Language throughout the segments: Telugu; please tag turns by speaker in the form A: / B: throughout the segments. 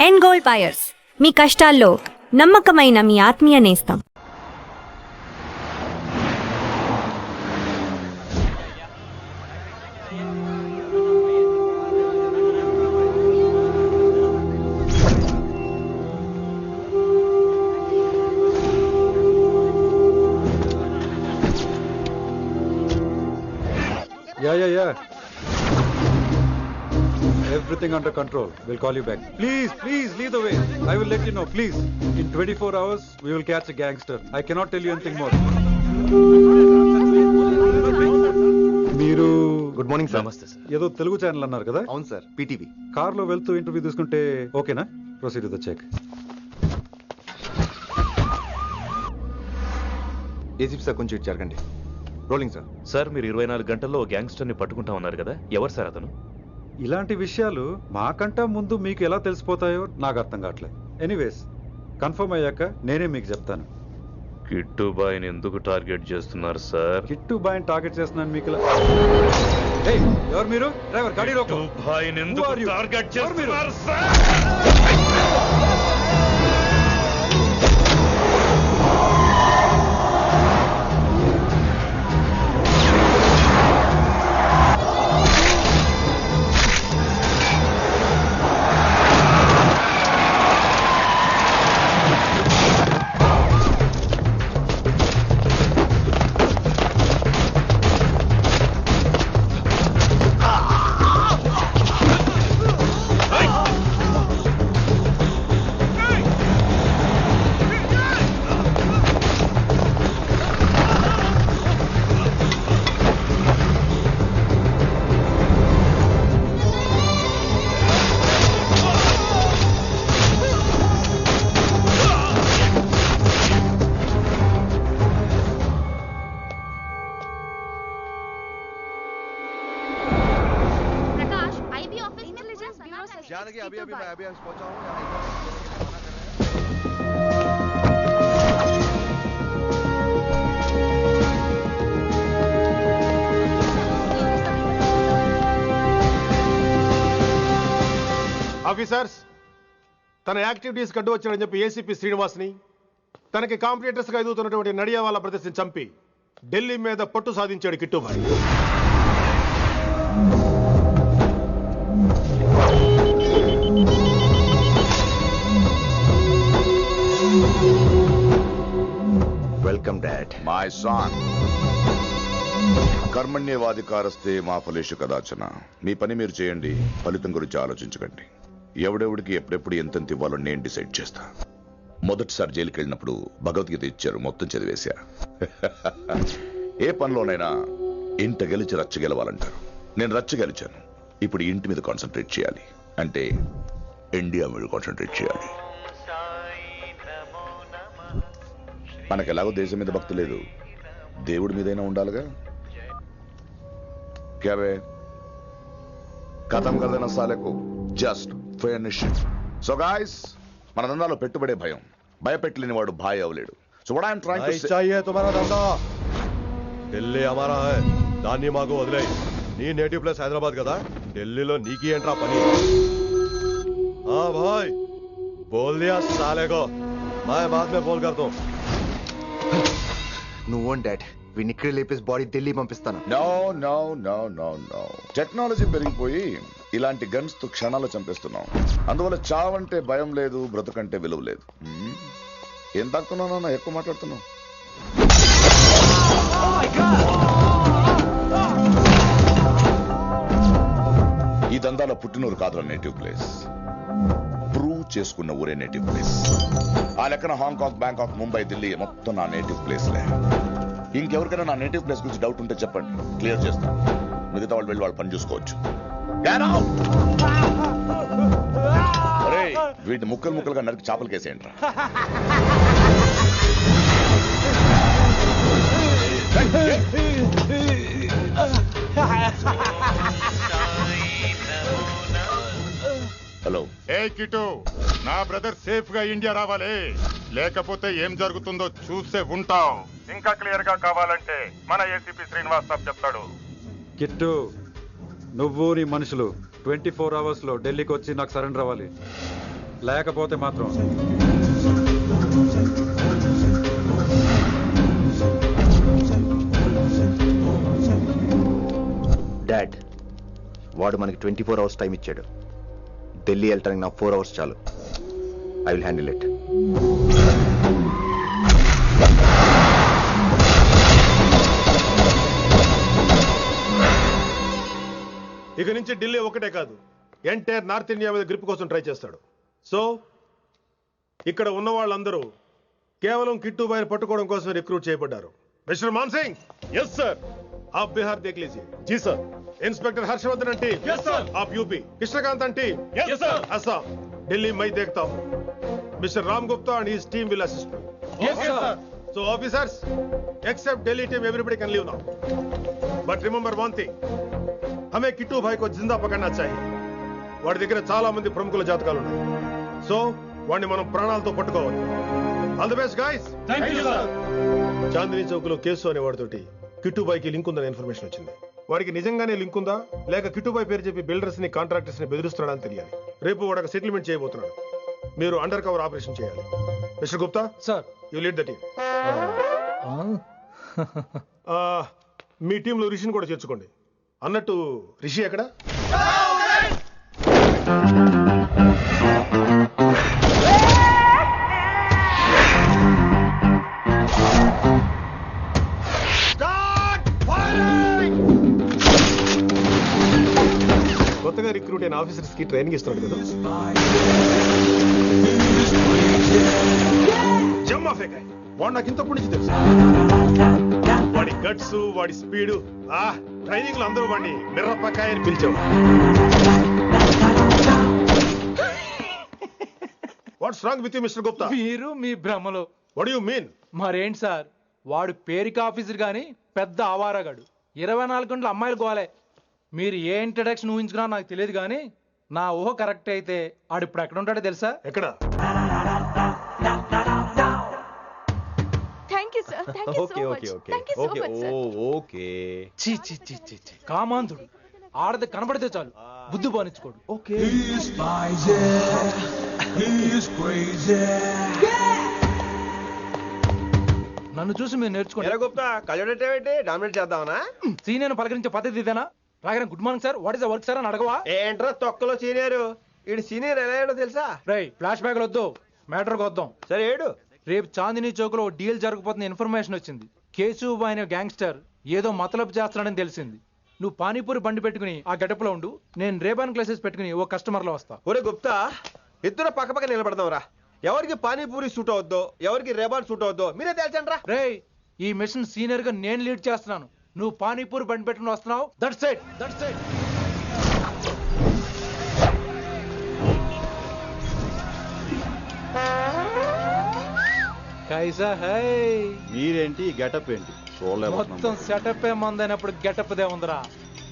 A: ఎండ్ గోల్డ్ బయర్స్, మీ కష్టాల్లో నమ్మకమైన మీ ఆత్మీయ నేస్తం.
B: Yeah. Everything under control. We'll call you back. Please, lead the way. I will let you know, please. In 24 hours, we will catch a gangster. I cannot tell you anything more. మీరు
C: గుడ్ మార్నింగ్ సార్.
D: నమస్తే సార్.
B: ఏదో తెలుగు ఛానల్ అన్నారు కదా?
C: అవును సార్, పీటీవీ.
B: కార్లో వెళ్తూ ఇంటర్వ్యూ తీసుకుంటే ఓకేనా? Proceed with the check.
C: ACP sir కొంచెం ఇటు జరగండి. Rolling sir.
D: సార్, మీరు 24 గంటల్లో గ్యాంగ్స్టర్ని పట్టుకుంటా ఉన్నారు కదా, ఎవరు సార్ అతను?
B: ఇలాంటి విషయాలు మాకంటా ముందు మీకు ఎలా తెలిసిపోతాయో నాకు అర్థం కావట్లేదు. ఎనీవేస్, కన్ఫర్మ్ అయ్యాక నేనే మీకు చెప్తాను.
D: కిట్టుబాయిని ఎందుకు టార్గెట్ చేస్తున్నారు సార్?
B: కిట్టు బాయ్ని టార్గెట్ చేస్తున్నాను మీకు ఇలా. ఎవరు మీరు? డ్రైవర్ గాడి రోకో.
D: కిట్టుబాయిని ఎందుకు
B: Who are you?
D: టార్గెట్
B: ఎవరు మీరు?
D: చేస్తున్నారు సార్?
C: जानकी अभी मैं पहुंचा हूं यहाँ.
E: ఆఫీసర్స్, తన యాక్టివిటీస్ కడ్డు వచ్చాడని చెప్పి ఏసీపీ శ్రీనివాస్ని, తనకి కాంపిటేటర్స్ గా ఎదుగుతున్నటువంటి నడియావాల బ్రదర్స్ని చంపి ఢిల్లీ మీద పట్టు సాధించాడు Kittubhai.
C: Welcome dad.
F: My son, కర్మణ్యవాధికారస్తే మా ఫలేషు కదాచన. మీ పని మీరు చేయండి, ఫలితం గురించి ఆలోచించకండి. ఎవడెవడికి ఎప్పుడెప్పుడు ఎంతెంత ఇవ్వాలో నేను డిసైడ్ చేస్తా. మొదటిసారి జైలుకి వెళ్ళినప్పుడు భగవద్గీత ఇచ్చారు, మొత్తం చదివేశా. ఏ పనిలోనైనా ఇంట గెలిచి రచ్చ గెలవాలంటారు. నేను రచ్చ గెలిచాను. ఇప్పుడు ఇంటి మీద కాన్సన్ట్రేట్ చేయాలి, అంటే ఇండియా మీద కాన్సన్ట్రేట్ చేయాలి. మనకు ఎలాగో దేశం మీద భక్తి లేదు, దేవుడి మీదైనా ఉండాలిగా. క్యాబే కథం కదన సాలకు జస్ట్ ఫినిష్. సో గాయ్స్, మన దందాలో పెట్టుబడే భయం. భయపెట్టలేని వాడు భాయ్ అవలేడు. So what I'm trying to say,
E: चाहिए तुम्हारा धंधा. ఢిల్లీ हमारा है. దాన్ని మాకు వదిలేయ్. నీ నేటివ్ ప్లేస్ హైదరాబాద్ కదా, ఢిల్లీలో నీకి ఏంట్రా పని? हाँ भाई, बोल दिया साले को. मैं बाद में फोन करता हूँ.
C: నువ్వు డాడ్, వీడిని ఇక్కడ లేపేసి బాడీ ఢిల్లీ పంపిస్తాను.
F: No no no no no. Technology పెరిగిపోయి ఇలాంటి గన్స్ తో క్షణాలు చంపేస్తున్నాం. అందువల్ల చావంటే భయం లేదు, బ్రతుకంటే విలువ లేదు. ఏం తాకుతున్నావు? ఎక్కువ మాట్లాడుతున్నావు. ఈ దందాలో పుట్టినూరు కాదు నేటివ్ ప్లేస్, ప్రూవ్ చేసుకున్న ఊరే నేటివ్ ప్లేస్. ఆ లెక్కన హాంకాంగ్, బ్యాంకాక్, ముంబై, ఢిల్లీ మొత్తం నా నేటివ్ ప్లేస్లే. ఇంకెవరికైనా నా నేటివ్ ప్లేస్ గురించి డౌట్ ఉంటే చెప్పండి, క్లియర్ చేస్తాను. మిగతా వాళ్ళు వెళ్ళి వాళ్ళు పని చూసుకోవచ్చు. వీటిని ముక్కలు ముక్కలుగా నరికి చేపలు కేసేయండి రా. హలో.
G: ఏ కిటు, నా బ్రదర్ సేఫ్ గా ఇండియా రావాలి, లేకపోతే ఏం జరుగుతుందో చూసే ఉంటాం. ఇంకా క్లియర్ గా కావాలంటే మన ఏసీపీ శ్రీనివాస్ సాబ్ చెప్తాడు.
B: కిట్టు, నువ్వు నీ మనుషులు 24 hours లో ఢిల్లీకి వచ్చి నాకు సరెండర్ అవ్వాలి. లేకపోతే మాత్రం
C: డాడ్ వాడు మనకి 24 అవర్స్ టైం ఇచ్చాడు. ఢిల్లీ వెళ్ళటానికి నాకు 4 అవర్స్ చాలు. I will handle it.
H: ఇక నుంచి ఢిల్లీ ఒకటే కాదు, ఎంటైర్ నార్త్ ఇండియా మీద గ్రిప్ కోసం ట్రై చేస్తాడు. సో ఇక్కడ ఉన్న వాళ్ళందరూ కేవలం కిట్టుబాయిని పట్టుకోవడం కోసం రిక్రూట్ చేయబడ్డారు. Mister Man Singh,
E: yes sir.
H: आप बिहार देख लीजिए.
E: जी sir.
H: Inspector Harshvardhan team,
E: yes sir.
H: आप UP. Krishnakant team,
E: yes sir.
H: Assam. Delhi मैं देखता हूँ. Mister Ram Gupta and his team will assist me.
E: Yes sir.
H: So officers, except Delhi team, everybody can leave now. But remember one thing, हमें किट्टू भाई को जिंदा पकड़ना चाहिए. వాడి దగ్గర చాలా మంది ప్రముఖుల జాతకాలు ఉన్నాయి. సో వాడిని మనం ప్రాణాలతో పట్టుకోవాలి. All the best guys.
E: Thank you sir.
H: Chandni Chowk లో కేసు అనే వాడితోటి కిట్టుబాయికి లింక్ ఉందనే ఇన్ఫర్మేషన్ వచ్చింది. వాడికి నిజంగానే లింక్ ఉందా లేక కిట్టుబాయి పేరు చెప్పి బిల్డర్స్ ని కాంట్రాక్టర్స్ ని బెదిరిస్తున్నాడని తెలియాలి. రేపు వాడు ఒక సెటిల్మెంట్ చేయబోతున్నాడు. మీరు అండర్ కవర్ ఆపరేషన్ చేయాలి. Mister Gupta
I: sir,
H: you lead the team. మీ టీంలో రిషిని కూడా చేర్చుకోండి. అన్నట్టు రిషి ఎక్కడ? కొత్తగా రిక్రూట్ అయిన ఆఫీసర్స్ కి ట్రైనింగ్ ఇస్తున్నాడు కదా. జమ్మా ఫేకాయ్ వాడు నాకు ఇంతప్పటి నుంచి తెలుసు. వాడి గట్స్, వాడి స్పీడు, ట్రైనింగ్ లో అందరూ వాడిని మిర్రపకాయ అని పిలిచావు. What's wrong with you mister Gupta?
I: మీరు మీ భ్రమలో.
H: What you mean?
I: మరేంటి సార్, వాడు పేరుకి ఆఫీసర్ గాని పెద్ద ఆవారగాడు. 24 గంటలు అమ్మాయిలు గోలే. మీరు ఏ ఇంట్రడక్షన్ ఊహించుకున్నా నాకు తెలియదు కానీ నా ఊహ కరెక్ట్ అయితే ఆడు ఇప్పుడు ఎక్కడ ఉంటాడో తెలుసా?
H: ఎక్కడ?
I: చీ చీ చీ చీ చీ. కామాంధుడు. ఆడది కనబడితే చాలు బుద్ధి బానించుకోడు. నన్ను చూసి మీరు నేర్చుకోండి.
C: గుప్తా కళ్ళేంటి డామినేట్ చేద్దామనా?
I: సీనియర్ పలకరించే పద్ధతి ఇదేనా? రాగానే good morning sir, what is the work sir అని అడగవా?
C: ఏంట్రా తొక్కలో సీనియర్. ఈడు సీనియర్ ఎలా ఏడో తెలుసా?
I: రై ఫ్లాష్ బ్యాక్ వద్దు, మ్యాటర్కి వద్దాం.
C: సరే ఏడు.
I: రేపు చాందినీ చౌక్ లో డీల్ జరగబోతున్న ఇన్ఫర్మేషన్ వచ్చింది. కేశూబాయ్ అనే గ్యాంగ్స్టర్ ఏదో మతలబు చేస్తున్నాడని తెలిసింది. నువ్వు పానీపూరి బండి పెట్టుకుని ఆ గడపలో ఉండు, నేను రేబాన్ క్లాసెస్ పెట్టుకుని ఓ కస్టమర్ లో వస్తా.
C: ఒరే గుప్తా, ఇద్దరు పక్క పక్క నిలబడదాం రా. ఎవరికి పానీపూరి సూట్ అవుద్దో, ఎవరికి రేబాన్ సూట్ అవుద్దో మీరే తేల్చండి రా.
I: రే, ఈ మిషన్ సీనియర్ గా నేను లీడ్ చేస్తున్నాను. నువ్వు పానీపూరి బండి పెట్టుకుని వస్తున్నావు. That's it, that's it. కైసా హై?
C: మీరేంటి గెటప్ ఏంటి?
I: మొత్తం సెటప్ ఏ మందైనప్పుడు గెటప్ దే ఉందిరా.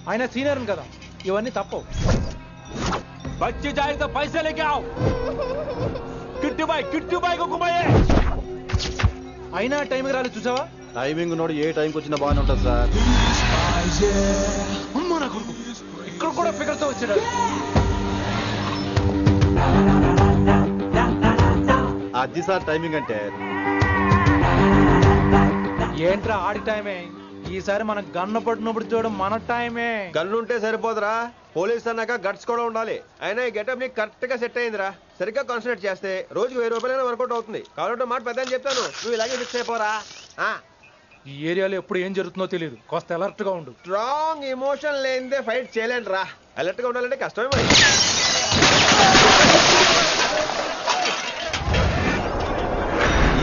I: ఆయన సీనియర్ కదా, ఇవన్నీ తప్పవు. బచ్చి జాయితో పైసా లేకే ఆవ్. కిట్టుబాయ్ को घुमाए. అయినా టైంకి రాలేదు చూసావా?
C: టైమింగ్ నోడు ఏ టైంకి వచ్చినా బాగానే ఉంటుంది సార్.
I: అమ్మా నా కొడుకు, ఇక్కడ కూడా ఫిగర్ తో వచ్చాడు.
C: అది సార్ టైమింగ్ అంటే.
I: ఏంట్రా ఆడి టైమే? ఈసారి మనం గన్ను పట్టినప్పుడు చూడడం మన టైమే.
C: గన్నుంటే సరిపోదురా, పోలీస్ అన్నాక గట్స్ కూడా ఉండాలి. అయినా ఈ గెటప్ నీకు కరెక్ట్ గా సెట్ అయిందిరా. సరిగ్గా కాన్సన్ట్రేట్ చేస్తే రోజుకి 1000 రూపాయలైనా వర్కౌట్ అవుతుంది. కాబట్టి మాట పెద్ద అని చెప్తాను, నువ్వు ఇలాగే ఫిక్స్ అయిపోరా.
I: ఈ ఏరియాలో ఎప్పుడు ఏం జరుగుతుందో తెలియదు, కాస్త అలర్ట్ గా ఉండు.
C: స్ట్రాంగ్ ఎమోషన్ లేనిదే ఫైట్ చేయలేండి రా. అలర్ట్ గా ఉండాలంటే కష్టమే మరి.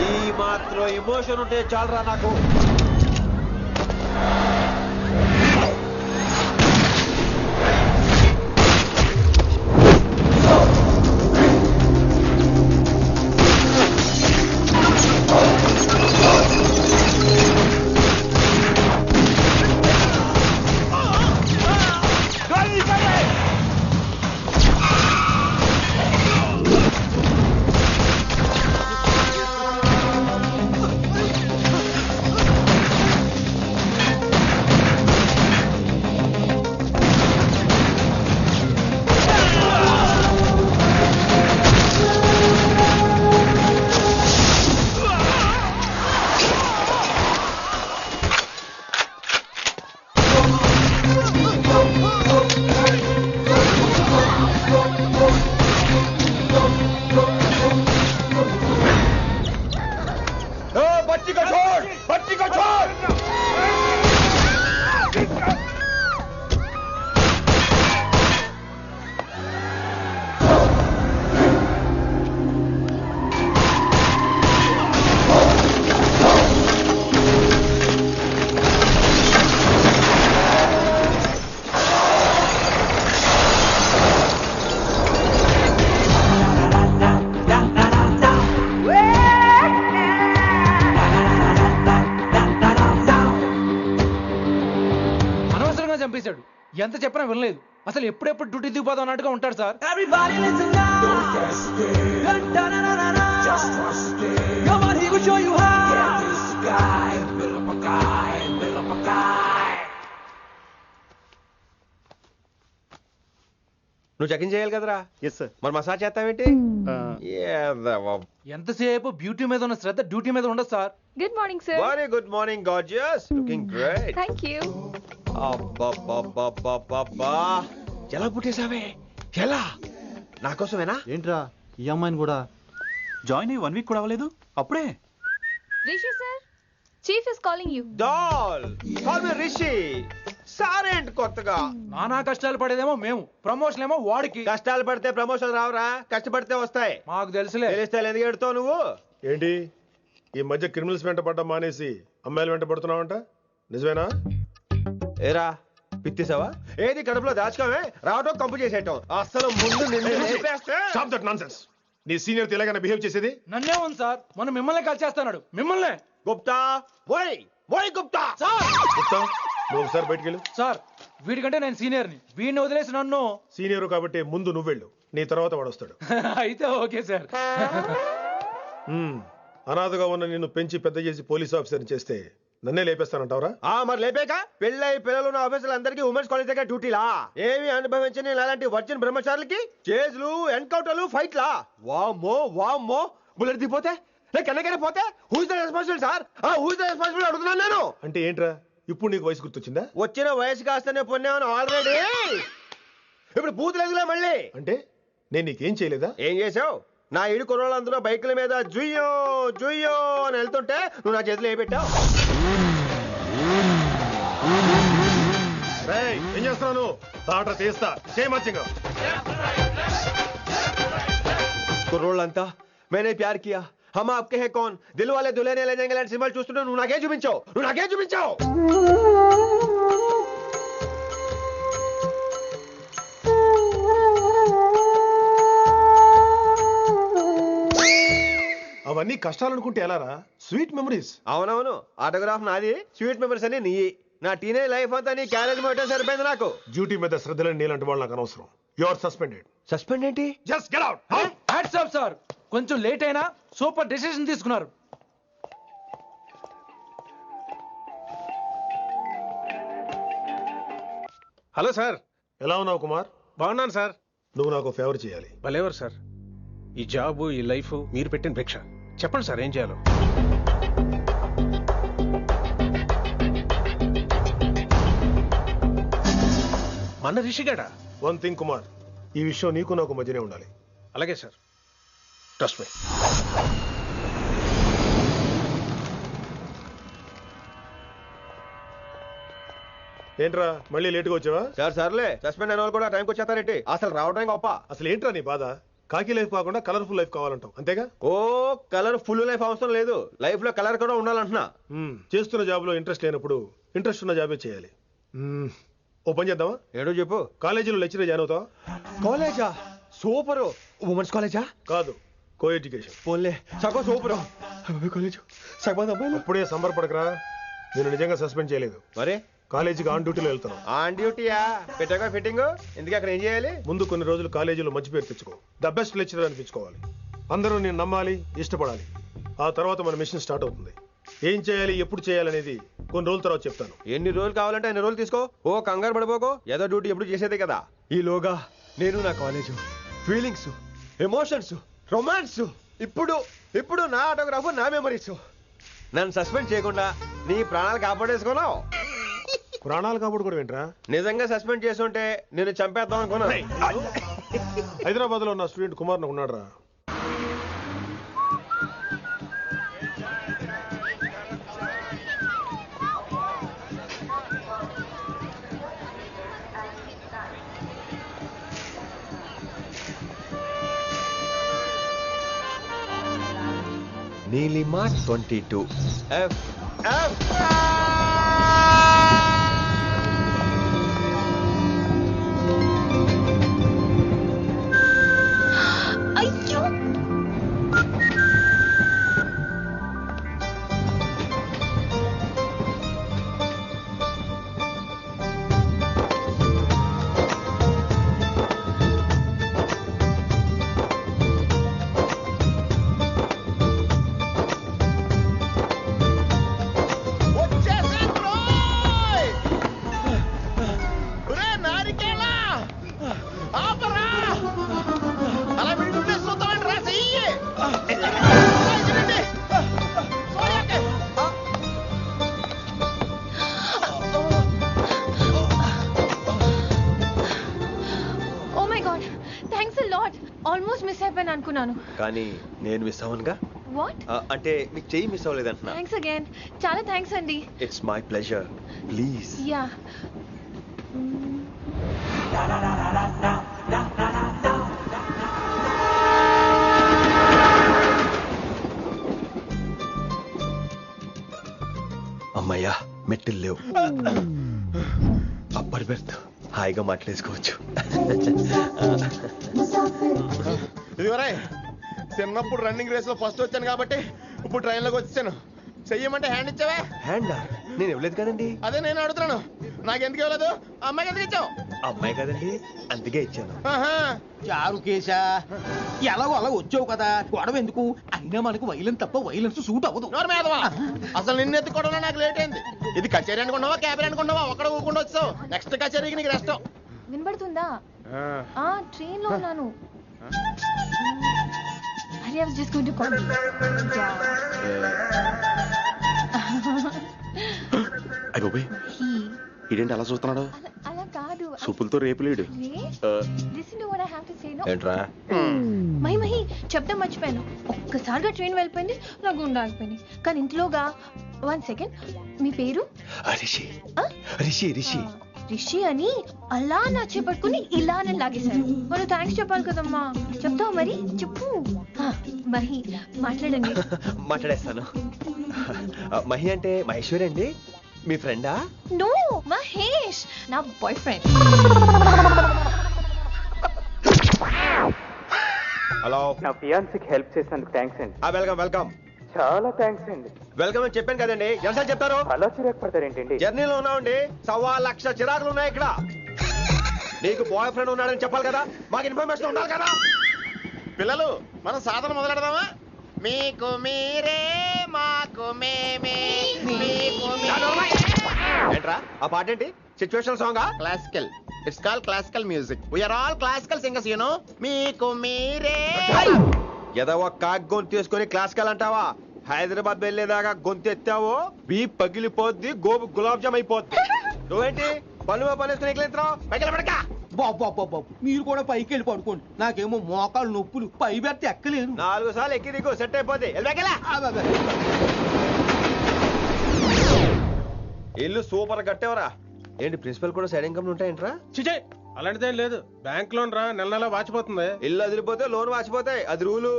C: ఈ మాత్రం ఎమోషన్ ఉంటే చాలరా నాకు.
I: ఎంత చెప్పినా వినలేదు. అసలు ఎప్పుడెప్పుడు డ్యూటీ దిగిపోదాం అన్నట్టుగా ఉంటాడు సార్.
C: నువ్వు చెక్ ఇన్ చేయాలి కదరా?
H: Yes sir.
C: మరి మసాజ్ చేస్తావేంటి?
I: ఎంతసేపు బ్యూటీ మీద ఉన్న శ్రద్ధ డ్యూటీ మీద ఉండదు sir.
J: Good morning sir.
C: Very good morning, gorgeous, looking great.
J: Thank you.
C: అబ్బబ్బబ్బబ్బబ్బా, ఎలా పుట్టేశావే? ఎలా? నా కోసమేనా?
K: ఏంట్రా ఈ అమ్మాయిని కూడా జాయిన్ అయ్యి 1 వీక్ కూడా అవ్వలేదు అప్పుడే?
J: Rishi sir, chief is calling you.
C: Doll call me Rishi. సారేంటి కొత్తగా?
I: నానా కష్టాలు పడేదేమో మేము, ప్రమోషన్ ఏమో వాడికి.
C: కష్టాలు పడితే ప్రమోషన్ రావురా, కష్టపడితే వస్తాయి.
I: మాకు తెలుసులే.
C: తెలిస్తే ఎందుకు ఎడుతావు నువ్వు?
H: ఏంటి ఈ మధ్య క్రిమినల్స్ వెంట పడ్డం మానేసి అమ్మాయిలు వెంట పడుతున్నావంట, నిజమేనా?
C: ఏరా పిత్తిసావా? ఏది కడుపులో దాచుకోవే, రావటం కంపు చేసేయటం. అసలు ముందు నిన్ను లేపేస్తే.
H: Stop that nonsense. నీ సీనియర్ తెలంగాణ బిహేవ్ చేసేది?
I: నన్నే ఉంది సార్, మనం మిమ్మల్ని కాల్ చేస్తున్నాడు. మిమ్మల్నే.
C: గుప్తా ఓయ్ ఓయ్ గుప్తా.
H: గుప్తా, నువ్వు ఒకసారి బయటికి వెళ్ళు.
I: సార్ వీడికంటే నేను సీనియర్ని, వీడిని వదిలేసి నన్ను.
H: సీనియర్ కాబట్టి ముందు నువ్వు వెళ్ళు, నీ తర్వాత వాడు వస్తాడు.
I: అయితే ఓకే సార్.
H: అనాథగా ఉన్న నిన్ను పెంచి పెద్ద చేసి పోలీస్ ఆఫీసర్ని చేస్తే నన్నే లేపేస్తానంటావరా?
C: మరి లేపాక పెళ్ళై పిల్లలు ఉన్న ఆఫీసులు అందరికీ ఉమెన్స్ కాలేజ్ దగ్గర డ్యూటీలా? ఏమి అనుభవించని అలాంటి వర్జిన్ బ్రహ్మచారులకి చేజ్లు, ఎన్కౌంటర్లు, ఫైట్లా? వామ్మో వామ్మో, బుల్లెట్ దిగిపోతే లేక ఎన్నకైనా పోతే who is the responsible sir? Who is the responsible అడుగుతున్నాను నేను.
H: అంటే ఏంట్రా ఇప్పుడు నీకు వయసు గుర్తొచ్చిందా?
C: వచ్చిన వయసు కాస్తనే పొన్నాను ఆల్రెడీ. ఇప్పుడు బూతులేదులే మళ్ళీ.
H: అంటే నేను నీకేం చేయలేదా?
C: ఏం చేసావు? నా ఇడు కుర్రోళ్ళందరూ బైకుల మీద జుయ్యో జుయ్యో అని వెళ్తుంటే నువ్వు నా చేతిలో ఏ పెట్టావు?
H: ఏం చేస్తున్నాను? తాట తీస్తా చేయమచ్చంగా.
C: కుర్రోళ్ళంతా मैंने प्यार किया, हम आपके हैं कौन, दिल वाले दुल्हने ले जाएंगे సినిమాలు చూస్తుంటే నువ్వు నాకే చూపించావు, నువ్వు నాకే చూపించావు.
H: అవన్నీ కష్టాలు అనుకుంటే ఎలారా? Sweet memories.
C: అవునవును, ఆటోగ్రాఫ్ నాది, స్వీట్ మెమరీస్ అని నీ. నా టీనేజ్ లైఫ్ అంతా నీ క్యారేజ్ మొత్తం సరిపోయింది నాకు.
H: డ్యూటీ మీద శ్రద్ధలేని నీలాంటి వాళ్ళు నాకు అనవసరం. You are suspended.
C: సస్పెండ్ ఏంటి?
H: Just get out.
I: Hats off sir, కొంచెం లేట్ అయినా సూపర్ డెసిషన్ తీసుకున్నారు.
L: Hello sir.
H: ఎలా ఉన్నావు కుమార్?
L: బాగున్నాను సార్.
H: నువ్వు నాకు ఫేవర్ చేయాలి.
L: భలేవారు సార్. ఈ జాబు, ఈ లైఫ్ మీరు పెట్టిన భిక్ష. చెప్పండి సార్ ఏం చేయాలో. మన రిషిగాడా?
H: వన్ థింగ్ కుమార్, ఈ విషయం నీకు నాకు మధ్యనే ఉండాలి.
L: అలాగే సార్, ట్రస్ట్ మీ.
H: ఏంట్రా మళ్ళీ లేటుగా వచ్చావా?
C: సార్ సర్లే, సస్పెండ్ అయిన వాళ్ళు కూడా టైంకి వచ్చేస్తారేంటి? అసలు రావడం గొప్ప.
H: అసలు ఏంట్రా నీ బాధ? కాకి లైఫ్ కాకుండా కలర్ఫుల్ లైఫ్ కావాలంటావు, అంతేగా?
C: ఓ కలర్ ఫుల్ లైఫ్ అవసరం లేదు, లైఫ్ లో కలర్ కూడా ఉండాలంటున్నా.
H: చేస్తున్న జాబ్ లో ఇంట్రెస్ట్ లేనప్పుడు ఇంట్రెస్ట్ ఉన్న జాబే చేయాలి. ఓ పని చేద్దామా?
C: ఏడో చెప్పు.
H: కాలేజీలో లెక్చరర్ జాయిన్ అవుతావా?
C: కాలేజా? సూపర్. ఉమెన్స్ కాలేజా?
H: కాదు, కో ఎడ్యుకేషన్.
C: పోన్లే, సగం సూపర్ కాలేజ్, సగం అబ్బాయిలు.
H: అప్పుడే సంబరపడకరా, నేను నిజంగా సస్పెండ్ చేయలేదు.
C: మరి
H: కాలేజీకి ఆన్ డ్యూటీలో వెళ్తాను.
C: ఆన్ డ్యూటీయా? పెట్టగా ఫిట్టింగ్ ఎందుకు? అక్కడ ఏం చేయాలి?
H: ముందు కొన్ని రోజులు కాలేజీలో మంచి పేరు తెచ్చుకో, ద బెస్ట్ లెక్చరర్ అనిపించుకోవాలి. అందరూ నేను నమ్మాలి, ఇష్టపడాలి. ఆ తర్వాత మన మిషన్ స్టార్ట్ అవుతుంది. ఏం చేయాలి, ఎప్పుడు చేయాలనేది కొన్ని రోజుల తర్వాత చెప్తాను.
C: ఎన్ని రోజులు కావాలంటే అన్ని రోజులు తీసుకో. ఓ కంగారు పడిపోకో, ఏదో డ్యూటీ ఎప్పుడు చేసేదే కదా. ఈలోగా నేను నా కాలేజు, ఫీలింగ్స్, ఎమోషన్స్, రొమాన్స్, ఇప్పుడు నా ఆటోగ్రాఫ్, నా మెమరీస్. నన్ను సస్పెండ్ చేయకుండా నీ ప్రాణాలు కాపాడేసుకున్నావు.
H: ప్రాణాలు కాపాడు కూడా ఏంట్రా?
C: నిజంగా సస్పెండ్ చేస్తుంటే నేను చంపేద్దాం అనుకున్నా.
H: హైదరాబాద్ లో ఉన్న స్టూడెంట్ కుమార్ నాకు ఉన్నాడు రా.
C: నీలిమా 22 F.
J: అయ్యో, అయ్యాను.
C: కానీ నేను మిస్ అవ్వనుగా.
J: వాట్?
C: అంటే మీకు చెయ్యి మిస్ అవ్వలేదంటున్నా.
J: Thanks again. చాలా థ్యాంక్స్ అండి.
C: It's my pleasure. Please.
J: Yeah.
C: అమ్మయ్యా మెట్టులు లేవు. అప్పర్ బెర్త్ హాయిగా మాట్లాడేసుకోవచ్చు.
H: ఇదిగోరే, చిన్నప్పుడు రన్నింగ్ రేస్ లో ఫస్ట్ వచ్చాను కాబట్టి ఇప్పుడు ట్రైన్ లోకి వచ్చాను. చెయ్యమంటే హ్యాండ్ ఇచ్చావే.
C: హ్యాండా? నేను ఇవ్వలేదు కదండి.
H: అదే నేను అడుగుతున్నాను, నాకెందుకు ఇవ్వలేదు? అమ్మాయికి ఎందుకు ఇచ్చావు?
C: అమ్మాయి కదండి, అందుకే ఇచ్చాను.
M: చారు కేశా, ఎలాగో అలా వచ్చావు కదా, గొడవ ఎందుకు? అయినా మనకు వైలెన్స్ తప్ప వైలెన్స్ సూట్ అవ్వదు.
H: అసలు నిన్ను ఎత్తుకోవడంలో నాకు లేట్ అయింది. ఇది కచేరీ అనుకున్నావా, క్యాబరీ అనుకున్నావా? ఒక్కడ ఊకుండా వచ్చావు. నెక్స్ట్ కచేరీకి నీకు రెస్ట్.
J: వినబడుతుందా? ట్రైన్ లో ఉన్నాను. I was just going to call you.
C: అయ్యోబే, ఇదేంటి అలా చూస్తున్నాడు?
J: అలా కాదు.
C: సూపులతో రేపులేడు.
J: Listen to what I have to say, no?
C: ఏంట్రా?
J: మహి చెప్తా మర్చిపోయాను. ఒక్కసారిగా ట్రైన్ వెళ్ళిపోయింది, నా గుండె ఆగిపోయింది. కానీ ఇంట్లోగా 1 సెకండ్, మీ పేరు?
C: రిషి. రిషి రిషి
J: రిషి అని అలా నా చేపట్టుకుని ఇలా నన్ను లాగేశారు. మనం థ్యాంక్స్ చెప్పాలి కదమ్మా. చెప్తావు మరి? చెప్పు. మహి మాట్లాడండి.
C: మాట్లాడేస్తాను. మహి అంటే మహేశ్వరి అండి, మీ ఫ్రెండా?
J: నో, మహేష్ నా బాయ్ ఫ్రెండ్.
C: హలో.
N: నా ఫియాన్సీకి హెల్ప్ చేసినందుకు థ్యాంక్స్ అండి.
C: Welcome welcome.
N: చాలా థ్యాంక్స్ అండి.
C: వెల్కమ్ అని చెప్పాను కదండి, ఎంత చెప్తారు?
N: అలా చిరాకు పడతారేంటండి?
C: జర్నీలో ఉన్నామండి, 1,00,000 చిరాకులు ఉన్నాయి ఇక్కడ. నీకు బాయ్ ఫ్రెండ్ ఉన్నాడని చెప్పాలి కదా, మాకు ఇన్ఫర్మేషన్ ఉండాలి కదా.
H: పిల్లలు, మనం సాధన మొదలెడదామా? మీకు మీరే, మాకు మేమే, మీకు
C: ఏంట్రా ఆ పాట ఏంటి? సిచ్యువేషన్ సాంగా?
H: Classical. It's called classical music. We are all classical singers, you know. మీకు మీరే.
C: ఏదో కాక్ గొంతు తీసుకొని క్లాసికల్ అంటావా? హైదరాబాద్ వెళ్ళేదాకా గొంతు ఎత్తావో బీ పగిలిపోద్ది, గోబు గులాబ్ జామ్ అయిపోద్ది. నువ్వేంటి పనులు పనిస్తున్నావు?
M: బాబు మీరు కూడా పైకి వెళ్ళి పడుకోండి, నాకేమో మోకాలు నొప్పులు, పై బెర్త ఎక్కలేను.
C: 4 సార్లు ఎక్కి దిగు, సెట్ అయిపోద్ది. ఇల్లు సూపర్ కట్టేవరా. ఏంటి ప్రిన్సిపల్ కూడా సైడ్ ఇన్కమ్ ఉంటాయంట్రా?
L: చిచే, అలాంటిదేం లేదు. బ్యాంక్ లోన్ రా, నెల నెల వాచిపోతుంది.
C: ఇల్లు అదిరిపోతే లోన్ వాచిపోతాయి, అది రూలు.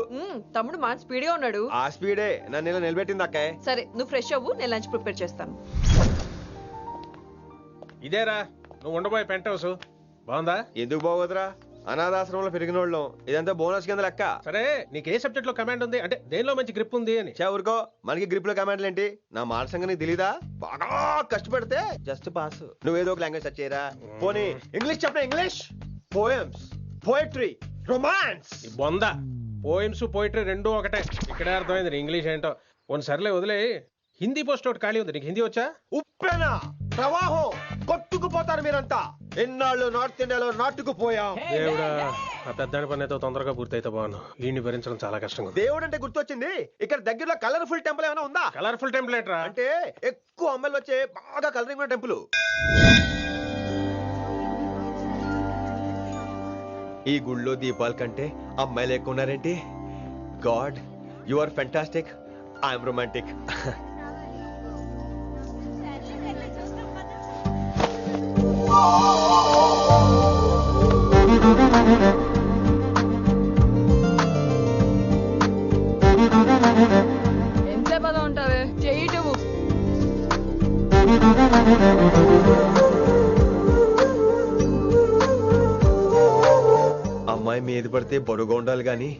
O: తమ్ముడు మా స్పీడ్గా ఉన్నాడు.
C: ఆ స్పీడే నన్ను ఇలా నిలబెట్టింది అక్కాయ్.
O: సరే నువ్వు ఫ్రెష్ అవ్వు, నేను లంచ్ ప్రిపేర్ చేస్తాను.
L: ఇదేరా నువ్వు ఉండబోయే పెంట్ హౌస్. బాగుందా?
C: ఎందుకు బాగోదురా, అనాథాశ్రమంలో పెరిగిన వాళ్ళం. ఇదంతా బోనస్ కింద లెక్క.
L: సరే నీకు ఏ సబ్జెక్ట్ లో కమాండ్ ఉంది, అంటే దేనిలో మంచి గ్రిప్ ఉంది అని.
C: ఊరుకో, మనకి గ్రిప్ లో కమాండ్లు ఏంటి? నా మాట సంగతి నీకు తెలీదా? బాగా కష్టపడితే జస్ట్ పాస్. నువ్వేదో ఒక లాంగ్వేజ్ సెర్చ్ చేయరా. పోనీ ఇంగ్లీష్ చెప్పిన ఇంగ్లీష్, పోయమ్స్, పోయట్రీ, రొమాన్స్.
L: బొంద పోయిమ్స్ పోయిటరీ రెండూ ఒకటే. ఇక్కడే అర్థమైంది ఇంగ్లీష్ ఏంటో. కొన్ని సర్లే వదిలే. హిందీ పోస్ట్ ఒకటి ఖాళీ ఉంది, నీకు హిందీ వచ్చా?
C: ఉప్పెన ప్రవాహం కొట్టుకుపోతారు మీరంతా. ఎన్నాళ్ళు నార్త్ ఇండియాలో నాటుకుపోయాం.
L: దేవుడా, ఆ పెద్దాడి పని అయితే తొందరగా పూర్తయితే బాగున్నాను. వీడిని భరించడం చాలా కష్టంగా ఉంది.
C: దేవుడు అంటే గుర్తొచ్చింది, ఇక్కడ దగ్గరలో కలర్ఫుల్ టెంపుల్ ఏమైనా ఉందా?
L: కలర్ఫుల్ టెంపుల్ ఏంట్రా?
C: అంటే ఎక్కువ అమ్మాయిలు వచ్చే బాగా కలరింగ్ ఉన్న టెంపుల్. ఈ గుళ్ళో దీపాల కంటే అమ్మాయిలు ఎక్కువ ఉన్నారేంటి? God, you are fantastic, I'm romantic.
O: ఎంతసేపు అలా ఉంటావే, చెయ్యటము.
C: అమ్మాయి మీద పడితే బరువుగా ఉండాలి గాని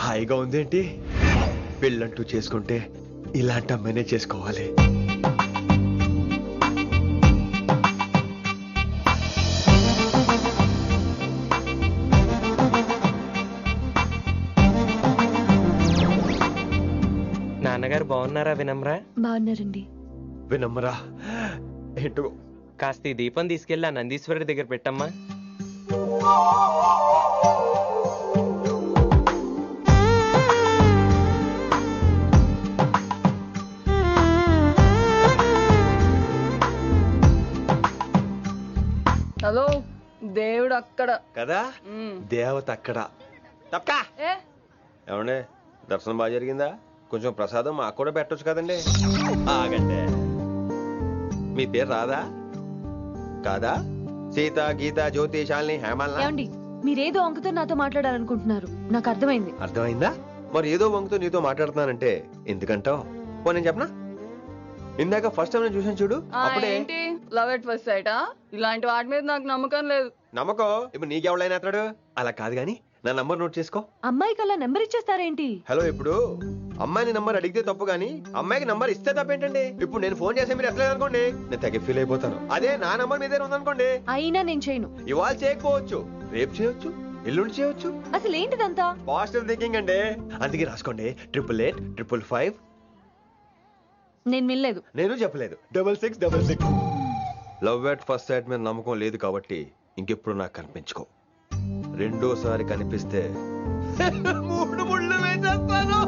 C: హాయిగా ఉందేంటి? పెళ్ళంటూ చేసుకుంటే ఇలాంటి అమ్మాయినే చేసుకోవాలి.
P: నాన్నగారు బాగున్నారా వినమ్రా?
J: బాగున్నారండి.
C: వినమ్రా ఏంటో?
P: కాస్త ఈ దీపం తీసుకెళ్ళి ఆ నందీశ్వరుడి దగ్గర పెట్టమ్మా.
O: హలో, దేవుడు అక్కడ
C: కదా, దేవత అక్కడ. తప్పకా ఏమండే దర్శనం బాగా జరిగిందా? కొంచెం ప్రసాదం మాకు కూడా పెట్టొచ్చు కదండి. ఆగండి, మీ పేరు రాదా కాదా? సీత, గీత, జ్యోతి, శాలిని, హేమల్.
J: ఏమండి మీరేదో అంకుతో నాతో మాట్లాడాలనుకుంటున్నారు, నాకు అర్థమైంది.
C: అర్థమైందా? మరి ఏదో వంగుతో నీతో మాట్లాడుతున్నానంటే ఎందుకంటావు? నేను చెప్పనా? ఇందాక ఫస్ట్ టైం నేను చూసాను చూడు, అప్పుడే.
O: ఏంటి లవ్ ఎట్ ఫస్ట్ సైటా? ఇలాంటి వాటి మీద నాకు నమ్మకం లేదు.
C: నమ్మకం ఇప్పుడు నీకెవడైనా అతడు? అలా కాదు గాని నా నంబర్ నోట్ చేసుకో.
J: అమ్మాయికి అలా నెంబర్ ఇచ్చేస్తారేంటి?
C: హలో, ఇప్పుడు అమ్మాయిని నంబర్ అడిగితే తప్పు గానీ అమ్మాయికి నంబర్ ఇస్తే తప్పేంటండి? ఇప్పుడు నేను ఫోన్ చేస్తే మీరు ఎట్లేదు అనుకోండి, నేను తెగ ఫీల్ అయిపోతాను. అదే నా నంబర్ మీ దగ్గర ఉందనుకోండి,
J: అయినా నేను చేయను.
C: ఇవాళ చేయకపోవచ్చు, రేపు చేయొచ్చు, ఎల్లుండి చేయొచ్చు.
J: అసలు ఏంటిదంతా?
C: పాజిటివ్ థింకింగ్ అండి. అందుకే రాసుకోండి 888
J: నేను వినలేదు.
C: నేను చెప్పలేదు 6666. లవ్ ఎట్ ఫస్ట్ సైట్ మీద నమ్మకం లేదు కాబట్టి ఇంకెప్పుడు నాకు కనిపించుకో. రెండోసారి కనిపిస్తే 3 ముళ్ళు వేసేస్తాను.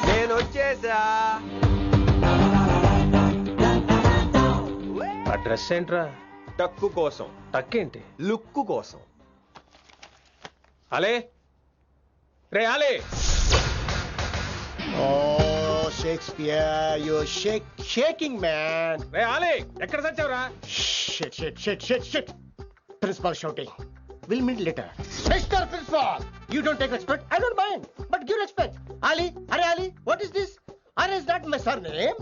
C: నేను వచ్చేసా.
L: ఆ డ్రెస్ ఏంట్రా?
C: టక్కు కోసం.
L: టక్కేంటి?
C: లుక్కు కోసం.
L: అలే రే అలే.
M: Oh, Shakespeare, you're shaking, man.
L: రే అలే, ఎక్కడ చచ్చావురా?
M: Shit. Principal shouting. We'll meet later. Mr. Principal, you don't take respect. I don't mind, but give respect. Ali, Ali, what is this? Ali is not my surname.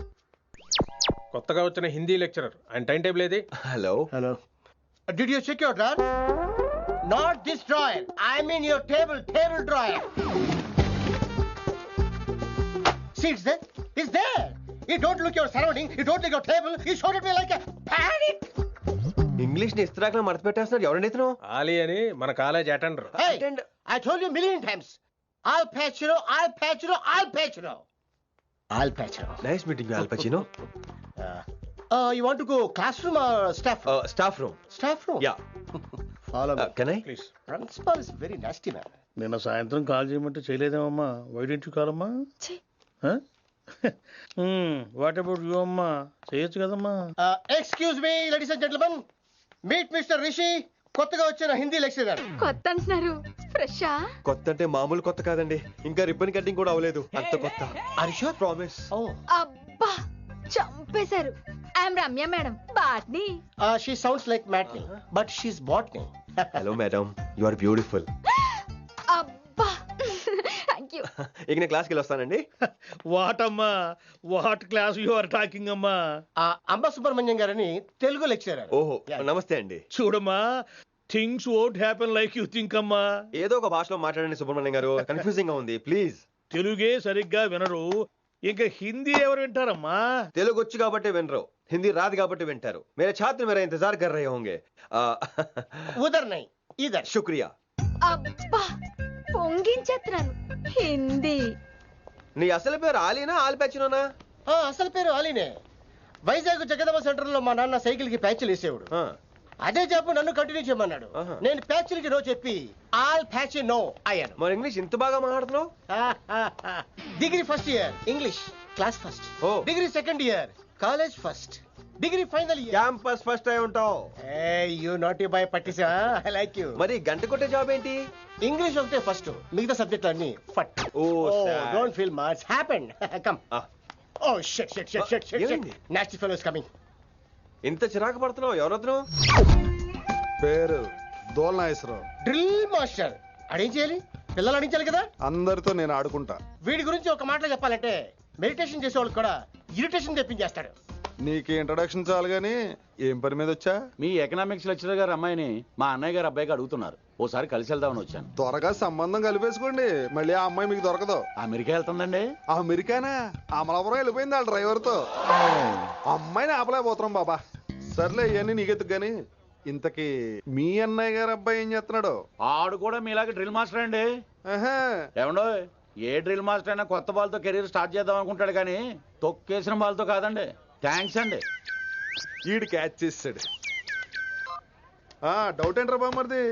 L: కొత్తగా వచ్చిన హిందీ లెక్చరర్, ఆయన టైం టేబుల్ ఏది?
C: Hello.
M: Did you check your drawer? Not this drawer. I mean your table drawer. See, it's there. It's there. You don't look your surrounding. You don't look your table. You showed at me like a panic.
C: English ని ఇస్త్రాకులో మడత పెట్టేస్తున్నాడు. ఎవరండి ఇతను?
L: ఆలీ అని మన college attender.
M: Hey, I told you a million times. I'll patch you.
C: Nice meeting you, Al Pacino.
M: You want to go classroom or staff room?
C: Staff room.
M: Staff room?
C: Yeah.
M: Follow me.
C: Can I?
L: Please.
M: Principal is very nasty, man.
H: నిన్న సాయంత్రం కాల్ చేయమంటే చేయలేదేమమ్మా? వై డోంట్ యు కాల్ అమ్మా? వాట్ అబౌట్ యు అమ్మా? చేయొచ్చు కదమ్మా.
M: Excuse me, ladies and gentlemen. Meet Mr. Rishi. కొత్తగా వచ్చిన హిందీ లెక్చరర్.
J: కొత్త అంటున్నారు, ఫ్రెషా?
C: కొత్త అంటే మామూలు కొత్త కాదండి, ఇంకా రిబ్బన్ కటింగ్ కూడా అవ్వలేదు, అంత కొత్త.
M: Are you sure?
C: Promise.
M: Oh.
J: అబ్బా చంపేశారు. I'm Ramya madam, botany.
M: She sounds like Matney, but she's botany.
C: Hello, madam. You are beautiful.
J: అబ్బా థ్యాంక్ యూ.
C: ఇక నేను క్లాస్కి వస్తానండి.
H: వాట్ అమ్మా, what class you are talking అమ్మా?
M: అంబ సుబ్రహ్మణ్యం గారని తెలుగు లెక్చరర్.
C: ఓహో, నమస్తే అండి.
H: చూడమ్మా, things won't happen like you think అమ్మా.
C: ఏదో ఒక భాషలో మాట్లాడండి సుబ్రహ్మణ్యం గారు, కన్ఫ్యూజింగ్ గా ఉంది, ప్లీజ్.
H: తెలుగే సరిగ్గా వినరు, ఇంకా హిందీ ఎవరు వింటారమ్మా?
C: తెలుగు వచ్చు కాబట్టి వినరు, హిందీ రాదు కాబట్టి వింటారు. मेरे छात्र मेरा इंतजार कर रहे होंगे.
M: उधर नहीं, इधर.
C: शुक्रिया.
J: అబ్బా పొంగించేస్తున్నాను. హిందీ.
C: నీ అసలు పేరు ఆలీనా, ఆల్ పచ్చినోనా?
M: అసలు పేరు ఆలీనే. వైజాగ్ జగదమ్మ సెంటర్ లో మా నాన్న సైకిల్ కి ప్యాచ్లు వేసేవాడు. అదే జాబ్ నన్ను కంటిన్యూ చేయమన్నాడు. నేను ప్యాచ్లకి నో చెప్పి ఆల్ ప్యాచ్ నో అయ్యాను.
C: మరి ఇంగ్లీష్ ఇంత బాగా మాట్లాడుతున్నావు?
M: Degree first year English class first. Degree second year college first. Degree final year
C: campus first అయి ఉంటావు.
M: యు నాటీ బాయ్ పట్టిసా. I like you.
C: మరి గంట కొట్టే జాబ్ ఏంటి?
M: ఇంగ్లీష్ ఒకటే ఫస్ట్, మిగతా సబ్జెక్టులు అన్ని ఫట్. Don't feel much happened. Come. Oh shit shit shit shit shit. Nasty fellows coming.
C: ఇంత చిరాకు పడుతున్నావు, ఎవరొద్దు?
Q: పేరు దోల్నాగేశ్వరరావు.
M: Drill master. అడేం చేయాలి? పిల్లలు అడించాలి కదా.
Q: అందరితో నేను ఆడుకుంటా.
M: వీడి గురించి ఒక మాటలో చెప్పాలంటే మెడిటేషన్ చేసే వాళ్ళకి కూడా ఇరిటేషన్ తెప్పించేస్తాడు.
Q: నీకు ఇంట్రడక్షన్ చాలు గానీ ఏం పని మీద వచ్చా?
R: మీ ఎకనామిక్స్ లెక్చరర్ గారు అమ్మాయిని మా అన్నయ్య గారు అబ్బాయికి అడుగుతున్నారు, ఓసారి కలిసి వెళ్దామని వచ్చాను.
Q: త్వరగా సంబంధం కలిపేసుకోండి, మళ్ళీ ఆ అమ్మాయి మీకు దొరకదు.
R: అమెరికా వెళ్తుందండి.
Q: అమెరికానా? అమలాపురం వెళ్ళిపోయింది వాళ్ళ డ్రైవర్ తో. అమ్మాయిని ఆపలేకపోతున్నాం బాబా. సర్లే ఇవన్నీ నీకెత్తుకు గాని, ఇంతకీ మీ అన్నయ్య గారు అబ్బాయి ఏం చేస్తున్నాడు?
R: ఆడు కూడా మీలాగే డ్రిల్ మాస్టర్ అండి.
Q: ఏమండో
R: ఏ డ్రిల్ మాస్టర్ అయినా కొత్త బాల్తో కెరీర్ స్టార్ట్ చేద్దాం అనుకుంటాడు కానీ తొక్కేసిన బాల్తో కాదండి. థ్యాంక్స్ అండి.
Q: ఈడు క్యాచ్ చేస్తాడు. డౌట్ ఏంట్రా బామ్మర్ది,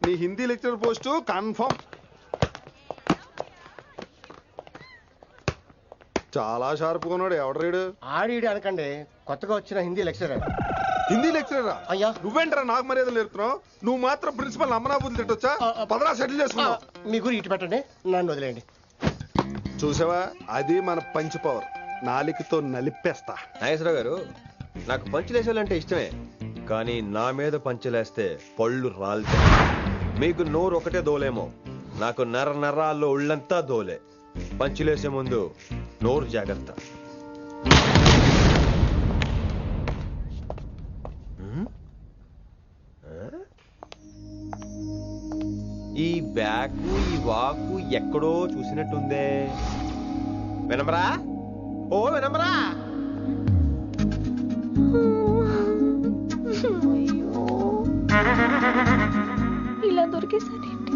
Q: నీ హిందీ లెక్చరర్ పోస్టు కన్ఫర్మ్. చాలా షార్ప్గా ఉన్నాడు. ఎవడరీడు?
M: ఆడిడు అనకండి, కొత్తగా వచ్చిన హిందీ లెక్చరర్.
Q: హిందీ లెక్చరరా?
M: అయ్యా
Q: నువ్వేంట్రా నాకు మర్యాదలు నేర్పుతున్నావు? నువ్వు మాత్రం ప్రిన్సిపల్ అమ్మనాబుద్ధి తిట్టొచ్చా? పదరా సెటిల్ చేసుకున్నావు.
M: మీ గురి ఇటు పెట్టండి, నన్ను వదిలేయండి.
Q: చూసావా, అది మన పంచ్ పవర్. నాలికతో నలిపేస్తా.
C: నాగేశ్వరరావు గారు, నాకు పంచులేసాలంటే ఇష్టమే, కానీ నా మీద పంచులేస్తే పళ్ళు రాలుతాయి. మీకు నోరు ఒకటే దోలేమో, నాకు నరాల్లో ఒళ్ళంతా దోలే. పంచులేసే ముందు నోరు జాగ్రత్త. ఈ బ్యాకు ఈ వాకు ఎక్కడో చూసినట్టుందే. వినమరా? ఓ వినమరా?
J: ఇలా దొరికేసాడేంటి?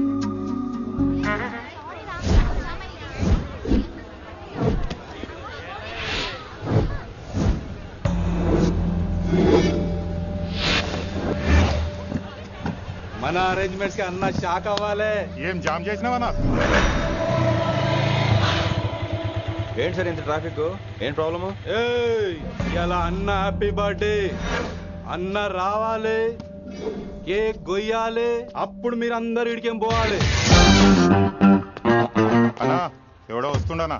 B: మన అరేంజ్మెంట్స్ కి అన్న షాక్ అవ్వాలి.
G: ఏం జామ్ చేసినావన్నా?
C: ఏంటి సార్ ఇంత ట్రాఫిక్? ఏం ప్రాబ్లము?
B: ఇలా అన్న హ్యాపీ బర్త్డే, అన్న రావాలి, కేక్ గొయ్యాలి, అప్పుడు మీరు అందరు ఇడికేం పోవాలి.
G: అన్నా ఎవడో వస్తుండనా?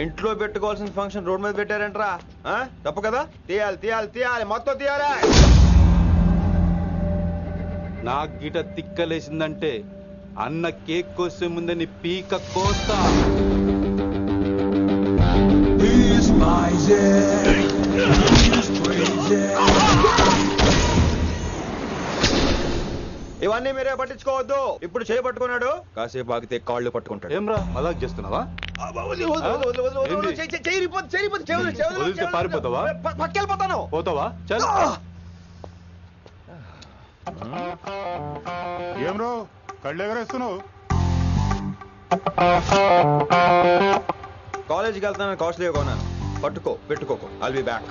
C: ఇంట్లో పెట్టుకోవాల్సిన ఫంక్షన్ రోడ్ మీద పెట్టారంట్రా. తప్పు కదా? తీయాలి తీయాలి తీయాలి, మొత్తం తీయాలి.
B: నాకు గిట తిక్కలేసిందంటే అన్న కేక్ కోసే ముందే నీ పీక కోస్తా.
C: ఇవన్నీ మీరే పట్టించుకోవద్దు. ఇప్పుడు చేయి పట్టుకున్నాడు, కాసేపు ఆగితే కాళ్ళు పట్టుకుంటాడు.
B: ఏమ్రా మజాక్ చేస్తున్నావా? పారిపోతావా?
C: పక్కెళ్ళిపోతాను.
B: పోతావా? చల్.
G: ఏం రో కళ్ళు ఎగరేస్తున్నావు?
C: కాలేజీకి వెళ్తాను, కాస్ట్లీగా కొన్నాను. పట్టుకో, పెట్టుకోకు. I'll be back.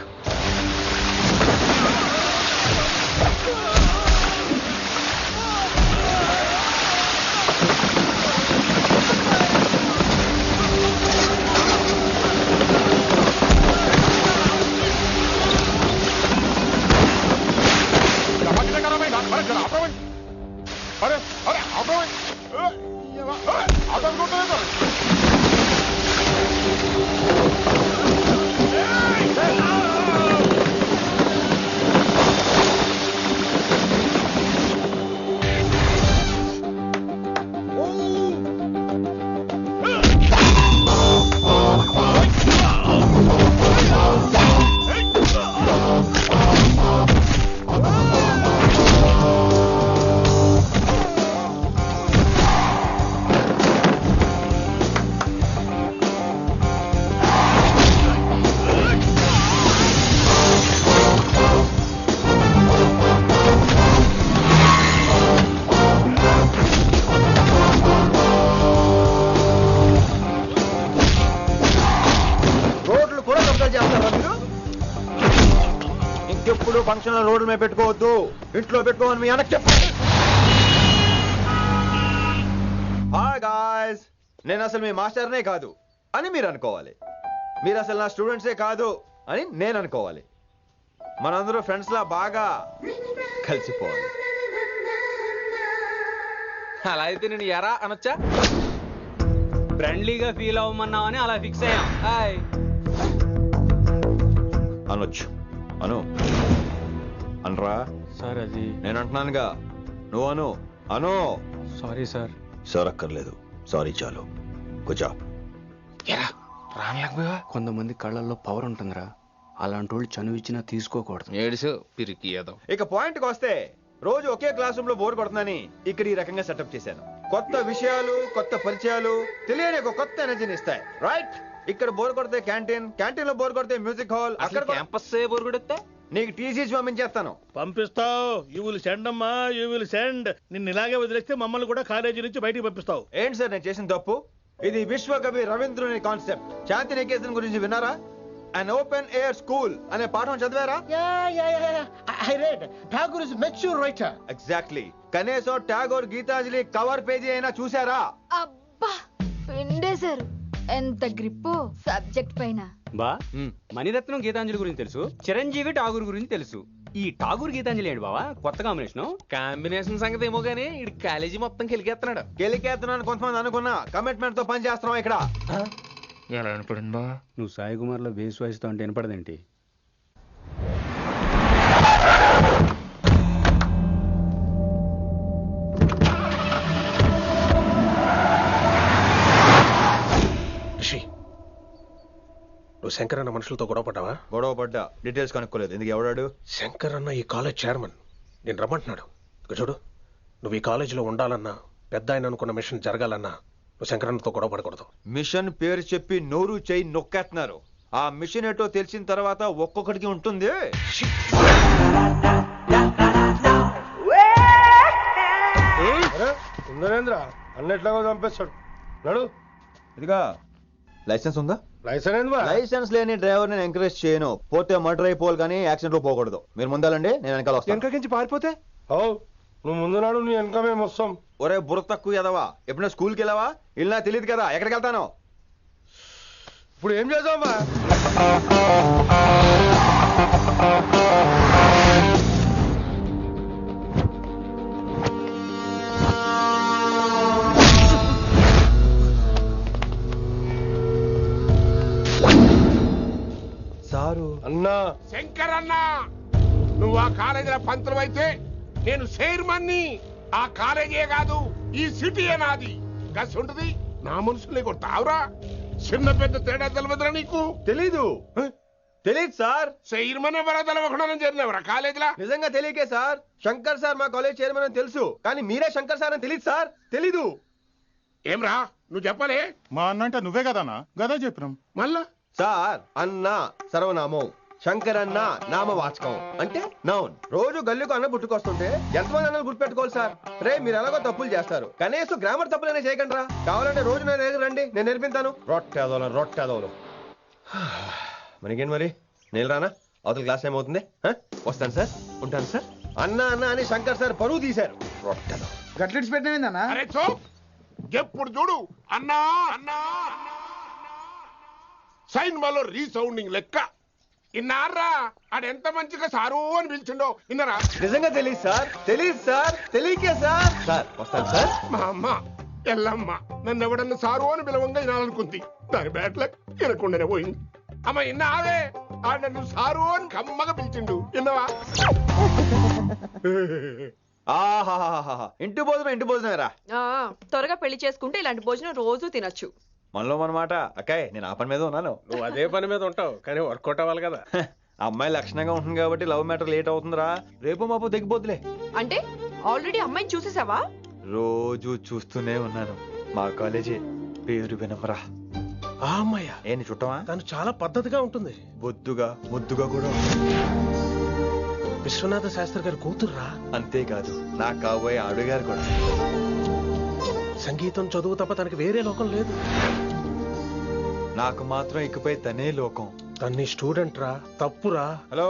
G: अरे अरे आप ఇంకెప్పుడు ఫంక్షన్ రోడ్ల మీద పెట్టుకోవద్దు, ఇంట్లో పెట్టుకోమని మీ అన్నకు చెప్పండి. హాయ్ గాయ్స్, నేను అసలు మీ మాస్టర్నే కాదు అని మీరు అనుకోవాలి. మీరు అసలు నా స్టూడెంట్సే కాదు అని నేను అనుకోవాలి. మనందరూ ఫ్రెండ్స్ లా బాగా కలిసిపోవాలి.
S: అలా అయితే నేను ఎరా అనొచ్చా? ఫ్రెండ్లీగా ఫీల్ అవ్వమన్నావని అలా ఫిక్స్ అయ్యాం. హాయ్
C: అనొచ్చు. అను అనరా
S: సార్. అది
C: నేను అంటున్నానుగా, నువ్వు అను. అను.
S: Sorry sir.
C: సార్ అక్కర్లేదు, సారీ చాలు. కూర్చో.
S: రానలేకపోయా? కొంతమంది కళ్ళల్లో పవర్ ఉంటుందిరా, అలాంటి వాళ్ళు చనువు ఇచ్చినా తీసుకోకూడదు. ఏడుసు పిరికి ఏదో.
C: ఇక పాయింట్కి వస్తే, రోజు ఒకే క్లాస్ రూమ్ లో బోర్ కొడుతుందని ఇక్కడ ఈ రకంగా సెటప్ చేశాను. కొత్త విషయాలు, కొత్త పరిచయాలు తెలియని ఒక కొత్త ఎనర్జీని ఇస్తాయి. రైట్? ఇక్కడ బోర్ కొడితే క్యాంటీన్, క్యాంటీన్ లో బోర్ కొడితే మ్యూజిక్ హాల్, అక్కడ
S: క్యాంపస్ బోర్ కొడితే
G: నీకు టీసీ పంపించేస్తాను.
T: పంపిస్తావు. యూ విల్ సెండ్ అమ్మా, యూ విల్ సెండ్. నిన్ను ఇలాగే వదిలేస్తే మమ్మల్ని కూడా కాలేజీ నుంచి బయటికి పంపిస్తావు.
G: ఏంటి సార్ నేను చేసిన తప్పు? ఇది విశ్వకవి రవీంద్రుని కాన్సెప్ట్. శాంతి నికేతన్ గురించి విన్నారా? అన్ ఓపెన్ ఎయిర్ స్కూల్ అనే పాఠం చదివారా?
M: I read. Tagore is a mature writer.
G: Exactly. కనీసం టాగోర్ గీతాంజలి కవర్ పేజీ అయినా చూసారా?
U: అబ్బా పిండేశారు. ఎంత గ్రిప్పు సబ్జెక్ట్ పైన.
S: బా మణిరత్నం గీతాంజలి గురించి తెలుసు, చిరంజీవి ఠాగూర్ గురించి తెలుసు. ఈ ఠాగూర్ గీతాంజలి ఏంటి బావా కొత్త
P: కాంబినేషన్ సంగతి ఏమో గానీ ఇడు కాలేజీ మొత్తం కెలికేస్తున్నాడు.
G: గెలికేస్తున్నాను కొంతమంది అనుకున్నా. కమిట్మెంట్ తో పని చేస్తున్నాం ఇక్కడ.
S: ఎలా వినపడింది బా? నువ్వు సాయి కుమార్ లో బేస్ వాయిస్తో అంటే వినపడదేంటి?
L: నువ్వు శంకర్ అన్న మనుషులతో గొడవ పడ్డావా?
G: గొడవ పడ్డా, డీటెయిల్స్ కనుక్కోలేదు. ఎందుకు? ఎవడాడు?
L: శంకర్ అన్న ఈ కాలేజ్ చైర్మన్. నేను రమ్మంటున్నాడు. ఇక చూడు, నువ్వు ఈ కాలేజీలో ఉండాలన్నా, పెద్ద ఆయన అనుకున్న మిషన్ జరగాలన్నా నువ్వు శంకర్ అన్నతో గొడవ పడకూడదు.
G: మిషన్ పేరు చెప్పి నోరు చేయి నొక్కేస్తున్నారు. ఆ మిషన్ ఏటో తెలిసిన తర్వాత ఒక్కొక్కడికి ఉంటుంది.
H: నరేంద్ర అన్నట్లాగా చంపేస్తాడు. నడు.
G: ఇదిగా లైసెన్స్ ఉందా?
H: లైసెన్స్
G: లేని డ్రైవర్ నేను ఎంకరేజ్ చేయను. పోతే మర్డర్ అయిపోవాలి కానీ యాక్సిడెంట్ లో పోకూడదు. మీరు ముందాలండి, నేను వెనకాల వస్తాను.
H: వెనక నుంచి పారిపోతే నువ్వు ముందు నాడు నీ వెనక మేము వస్తాం.
G: ఒరే బుర్ర తక్కువ ఎదవా, ఎప్పుడైనా స్కూల్కి వెళ్ళావా? ఇలా తెలియదు కదా ఎక్కడికి వెళ్తాను.
H: ఇప్పుడు ఏం చేద్దామా?
G: సారు
H: అన్నా.
V: శంకర్ అన్న, నువ్వు ఆ కాలేజీలో పంతులు అయితే నేను చైర్మన్ని. ఆ కాలేజీ కాదు ఈ సిటీయే నాది. గస్ ఉంటుంది నా మనుషుల్ని కొట్టావురా. చిన్న పెద్ద తేడా తెలియదురా నీకు?
G: తెలీదు. తెలీదు సార్.
V: చైర్మన్ ఎవరో తెలవకుండా చేరినవరా కాలేజీలో?
G: నిజంగా తెలియకే సార్. శంకర్ సార్ మా కాలేజ్ చైర్మన్ అని తెలుసు, కానీ మీరే శంకర్ సార్ అని తెలియదు సార్. తెలీదు.
V: ఏమ్రా నువ్వు చెప్పలే?
H: మా అన్న అంటే నువ్వే కదన్నా? గదా చెప్పినాం.
V: మళ్ళా
G: సార్ అన్న సర్వనామం, శంకర్ అన్న నామవాచకం అంటే నౌన్. రోజు గల్లీకు అన్న పుట్టుకొస్తుంటే ఎంతమంది అన్నలు గుర్తుపెట్టుకోవాలి సార్? రే మీరు ఎలాగో తప్పులు చేస్తారు, కనీసం గ్రామర్ తప్పులైనా చేయకండి రా. కావాలంటే రోజు నా దగ్గర రండి, నేను నేర్పిస్తాను. రొట్టెదోలు మనకేం మరి? నేను రానా? అవతల క్లాస్ టైం అవుతుంది. వస్తాను సార్, ఉంటాను సార్. అన్న అన్న అని శంకర్ సార్ పరువు తీశారు. రొట్టెదో
H: గట్లెట్స్ పెట్టినా
V: అరే చో, ఎప్పుడు చూడు అన్నా అన్నా సైన్మాలో రీసౌండింగ్ లెక్క. ఇన్నారా ఆడెంత మంచిగా సారు అని పిలిచిండో ఇన్నరా?
G: నిజంగా తెలియదు సార్. తెలియదు సార్. తెలియకే సార్. సార్ వస్తాను సార్.
V: మా అమ్మ ఎల్లమ్మ నన్ను ఎవడన్నా సారు అని పిలవంగా వినాలనుకుంది. దాని బ్యాట్లక్ వినకుండానే పోయింది. అమ్మ ఇన్నావే, ఆడ నన్ను సారు అని కమ్మగా పిలిచిండు. విన్నవా?
G: ఆహాహాహా, ఇంటి భోజనం రా.
W: త్వరగా పెళ్లి చేసుకుంటే ఇలాంటి భోజనం రోజు తినొచ్చు.
G: మనలో మనమాట. అక్కాయ్ నేను ఆ పని మీద ఉన్నాను.
L: నువ్వు అదే పని మీద ఉంటావు, కానీ వర్కౌట్ అవ్వాలి కదా.
G: అమ్మాయి లక్షణంగా ఉంటుంది కాబట్టి లవ్ మ్యాటర్ లేట్ అవుతుందిరా. రేపు మాపు దిగిపోతులే.
W: అంటే ఆల్రెడీ అమ్మాయిని చూసేసావా?
G: రోజు చూస్తూనే ఉన్నాను. మా కాలేజీ పేరు వినమరా.
L: ఆ అమ్మాయ
G: ఏంటి చుట్టమా?
L: తను చాలా పద్ధతిగా ఉంటుంది.
G: బొద్దుగా ముద్దుగా కూడా.
L: విశ్వనాథ శాస్త్రి గారి కూతుర్రా.
G: అంతేకాదు నా కాబోయే ఆడుగారు కూడా.
L: సంగీతం చదువు తప్ప తనకి వేరే లోకం లేదు.
G: నాకు మాత్రం ఇకపై తనే లోకం.
L: తన్ని స్టూడెంట్ రా. తప్పురా.
G: హలో,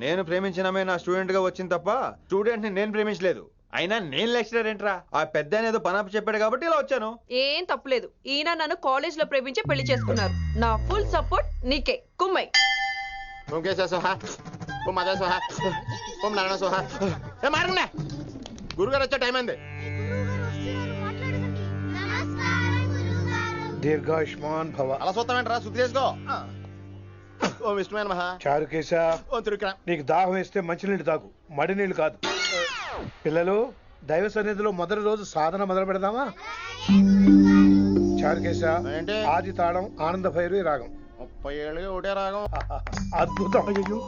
G: నేను ప్రేమించినమే నా స్టూడెంట్ గా వచ్చింది తప్ప స్టూడెంట్ ని నేను ప్రేమించలేదు. అయినా నేను లెక్చరర్ ఏంట్రా? ఆ పెద్ద ఏదో పనాపు చెప్పాడు కాబట్టి ఇలా వచ్చాను.
W: ఏం తప్పులేదు. ఈయన నన్ను కాలేజ్ లో ప్రేమించి పెళ్లి చేసుకున్నారు. నా ఫుల్ సపోర్ట్ నీకే. కుమ్మై.
M: ఓం కేశవ సోహా, ఓం మాధవ సోహా, ఓం నారాయణ సోహా. ఏ మారండి, గురుగారు వచ్చే టైం అయింది.
H: దీర్ఘాయుష్మాన్ భవ.
M: అలా చూస్తామంటారా? శుద్ధి చేసుకో. ఓం విష్ణుమైన మహా.
H: చారుకేశ,
M: ఓం తిరుక్రా.
H: నీకు దాహం వేస్తే మంచినీళ్ళు తాగు, మడి నీళ్ళు కాదు. పిల్లలు, దైవ సన్నిధిలో మొదటి రోజు సాధన మొదలు పెడదామా? చారుకేశ, ఆది తాళం ఆనంద భైరవి రాగం.
M: 30 ఏళ్ళుగా ఒకటే రాగం.
H: అద్భుతం.
G: అయ్యో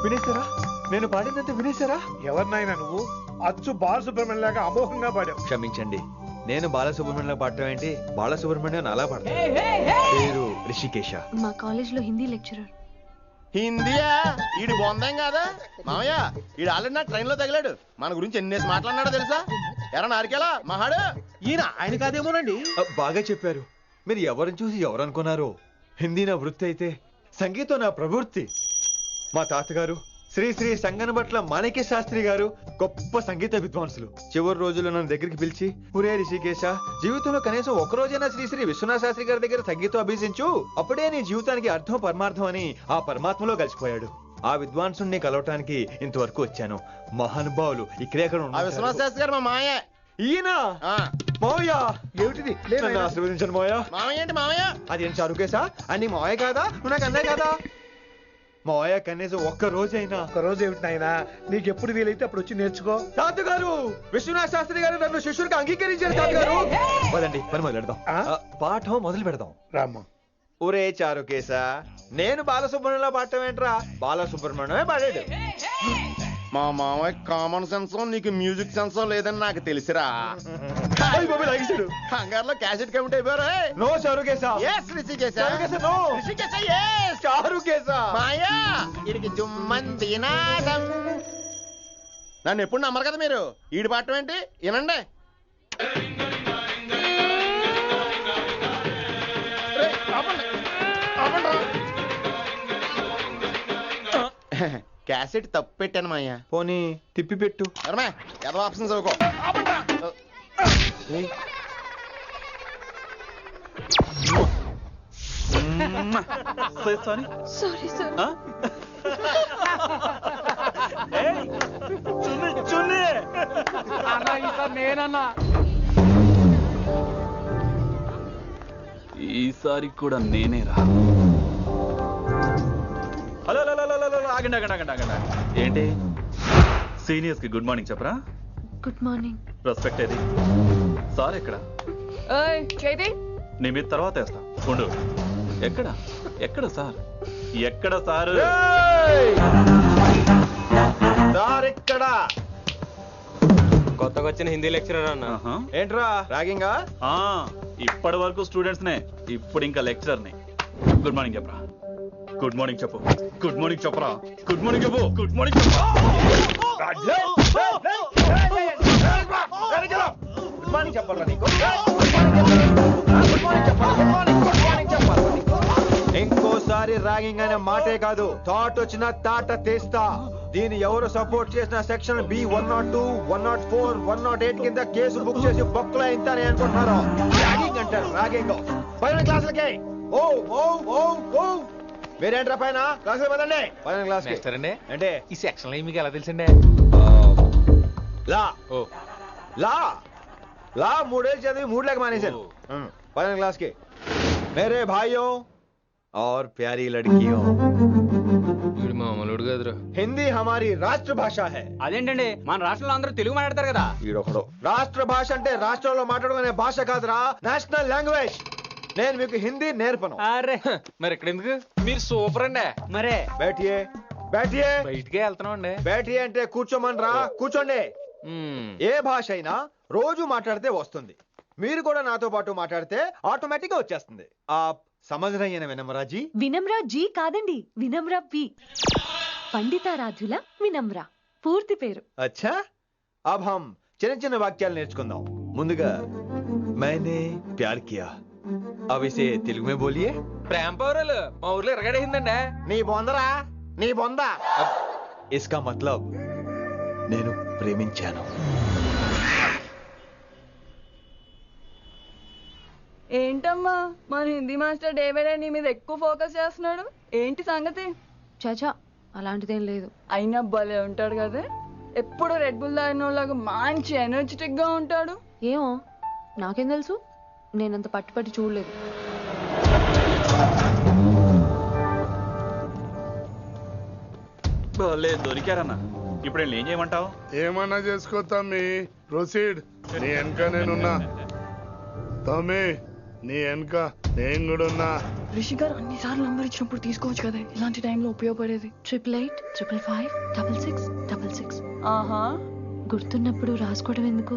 G: వినేశారా? నేను పాడిందంటే వినేశారా?
H: ఎవరినైనా నువ్వు అచ్చు బాలసుబ్రహ్మణ్యం లాగా అమోఘంగా పాడావు.
G: క్షమించండి. నేను బాలసుబ్రహ్మణ్యంలో పాడటం ఏంటి? బాలసుబ్రహ్మణ్యం అలా పాడతాను. పేరు రిషికేశ.
J: మా కాలేజ్ లో హిందీ లెక్చరర్.
M: హిందీయా ఈడు బొందేం కాదా మామయ్య ఈడు ఆల్రెడీ నా ట్రైన్ లో తగిలాడు మన గురించి ఎన్నేసి మాట్లాడినాడో తెలుసా ఎరా నారికేలా మహాడు ఈయన ఆయన కాదేమోనండి.
G: బాగా చెప్పారు. మీరు ఎవరిని చూసి ఎవరు అనుకున్నారు? హిందీ నా వృత్తి అయితే సంగీతం నా ప్రవృత్తి. మా తాతగారు శ్రీ శ్రీ సంగనబట్ల మాణిక్య శాస్త్రి గారు గొప్ప సంగీత విద్వాంసులు. చివరి రోజుల్లో నన్ను దగ్గరికి పిలిచి, ఒరే రిషికేశ, జీవితంలో కనీసం ఒక రోజైనా శ్రీ శ్రీ విశ్వనాథ శాస్త్రి గారి దగ్గర సంగీతం అభ్యసించు, అప్పుడే నీ జీవితానికి అర్థం పరమార్థం అని ఆ పరమాత్మలో కలిసిపోయాడు. ఆ విద్వాంసుని కలవటానికి ఇంతవరకు వచ్చాను. మహానుభావులు ఇక్కడే
M: విశ్వనాథ శాస్త్రి గారు మా మాయ.
G: ఈయన మావయ్య
M: ఏమిటిది
G: నన్ను ఆశీర్వదించండి మావయ్య.
M: మామయ్య ఏంటి మామయ్య?
G: అదేం చారుకేశా? అని మావయ్య కాదా? నువ్వు నాకు అన్నాయి కదా. మావయ్య కనీసం ఒక్క రోజైనా.
L: ఒక్క రోజు ఏమిటి నాయనా, నీకు ఎప్పుడు వీలైతే అప్పుడు వచ్చి నేర్చుకో.
G: తాతగారు విశ్వనాథ శాస్త్రి గారు నన్ను శిష్యుడికి అంగీకరించారు. తాతగారు పదండి పని మొదలు పెడదాం. పాఠం మొదలు పెడదాం.
L: రామ్మ.
G: ఒరే చారుకేశా, నేను బాలసుబ్రహ్మణ్యంలో పాడటం ఏంట్రా? బాలసుబ్రహ్మణ్యమే పాడాడు.
M: మా మామయ్య కామన్ సెన్స్ నీకు మ్యూజిక్ సెన్స్ లేదని నాకు తెలిసిరా. హంగార్లో క్యాసెట్ కమిట్ అయిపోయారు.
G: No Charukesha.
M: yes Rishikesha.
G: No
M: Rishikesha yes.
G: Charukesha.
M: మాయా ఇడికి జుమ్మంది నాదం. నన్ను ఎప్పుడు నమ్మరు కదా మీరు. ఈడి పాడటం ఏంటి వినండి. క్యాసెట్ తప్పు పెట్టాను మాయ్యా.
G: పోనీ తిప్పి పెట్టు.
M: ఏదో ఆప్షన్ చదువుకో.
U: Sorry sir.
S: నేనన్నా ఈసారి కూడా నేనేరా. హలో ఆగండి ఆగండి ఆగండి ఆగండి. ఏంటి సీనియర్స్ కి గుడ్ మార్నింగ్ చెప్పరా?
U: Good morning.
S: రెస్పెక్ట్ ఏది? సార్ ఎక్కడ? నీ మీద తర్వాత వేస్తా ఉండు. ఎక్కడ ఎక్కడ సార్? ఎక్కడ సార్?
G: ఎక్కడ?
C: కొత్తగా వచ్చిన హిందీ లెక్చరర్ అన్న. ఏంట్రా ర్యాగింగా?
S: ఇప్పటి వరకు స్టూడెంట్స్ నే, ఇప్పుడు ఇంకా లెక్చరర్ ని. గుడ్ మార్నింగ్ చెప్పరా. గుడ్ మార్నింగ్ చెప్పు. గుడ్ మార్నింగ్ చెప్పరా. గుడ్ మార్నింగ్ చెప్పు. గుడ్ మార్నింగ్ చెప్పు.
G: గుడ్ మార్నింగ్ చెప్పరా నీకు? ఇంకోసారి ర్యాగింగ్ అనే మాటే కాదు, థాట్ వచ్చిన తాట తీస్తా. దీన్ని ఎవరు సపోర్ట్ చేసిన సెక్షన్ బి 102, 104, 108 కింద కేసు బుక్ చేసి బొక్కలో ఇంతనే అనుకుంటున్నారు. ర్యాగింగ్ అంటారు ర్యాగింగ్. పైన క్లాసులకి ఓ ఓ ఓ ఓ మీరేంట్రా పైన క్లాసులు పదండి. పైన క్లాస్ అంటే
P: ఈ సెక్షన్ మీకు ఎలా తెలిసిండే?
G: లా లా లా 3 ఏళ్ళు చదివి 3 లేక మానేశాను. పైన క్లాస్ కి मेरे भाइयों और प्यारी लड़कियों,
P: మామూలుడు కదరా.
G: హిందీ हमारी రాష్ట్ర భాష है.
P: అదేంటండి మన రాష్ట్రంలో అందరూ తెలుగు మాట్లాడతారు కదా.
G: రాష్ట్ర భాష అంటే రాష్ట్రంలో మాట్లాడుకునే భాష కాదురా, నేషనల్ లాంగ్వేజ్. నేను మీకు హిందీ నేర్పను.
P: అరే మరి ఇక్కడ ఎందుకు? మీరు సూపర్ అండి. మరే
G: బైఠియే బైఠియే.
P: బయటికే వెళ్తున్నాం అండి.
G: బైఠియే అంటే కూర్చోమనరా. కూర్చోండి. ఏ భాష అయినా రోజు మాట్లాడితే వస్తుంది. మీరు కూడా నాతో పాటు మాట్లాడితే ఆటోమేటిక్ గా వచ్చేస్తుంది. సమझ रही हैं विनम्रा जी?
A: వినమ్రా జీ కాదండి, వినమ్రా బి. పండితారాధ్యుల వినమ్రా పూర్తి పేరు.
G: అచ్చా, అబ్ హమ్ చిన్న చిన్న వాక్యాలు నేర్చుకుందాం. ముందుగా मैंने प्यार किया. अब इसे తెలుగు में बोलिए.
P: ప్రేమ పౌరులు మా ఊర్లో ఎరగడేసిందండి.
M: నీ బొందరా నీ బొంద.
G: इसका मतलब నేను ప్రేమించాను.
O: ఏంటమ్మా మన Hindi master day by day నీ మీద ఎక్కువ ఫోకస్ చేస్తున్నాడు. ఏంటి సంగతి?
A: చాచా అలాంటిదేం లేదు.
O: అయినా భలే ఉంటాడు కదా, ఎప్పుడు రెడ్ బుల్ తాగినోళ్ళగా మంచి ఎనర్జెటిక్ గా ఉంటాడు.
A: ఏమో నాకేం తెలుసు, నేనంత పట్టి చూడలేదు.
S: దొరికారన్నా. ఇప్పుడు ఏం చేయమంటావు?
V: ఏమన్నా చేసుకో తమ్మి, ప్రొసీడ్. నీ వెనక నేనున్నా తమ్మి, నీ వెనక నేను కూడా ఉన్నా.
O: రిషి గారు అన్నిసార్లు నంబర్ ఇచ్చినప్పుడు తీసుకోవచ్చు కదా, ఇలాంటి టైంలో ఉపయోగపడేది.
A: 8885556666.
O: ఆహా,
A: గుర్తున్నప్పుడు రాసుకోవడం ఎందుకు?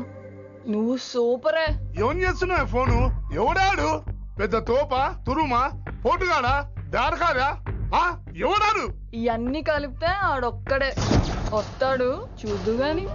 O: నువ్వు సూపరే.
V: ఏం చేస్తున్నావు ఫోను? ఎవడాడు? పెద్ద తోపా, తురుమా, పోటుగాడా, దారకారా? ఎవడారు?
O: ఇవన్నీ కలిపితే ఆడొక్కడే వస్తాడు, చూద్దు గాని.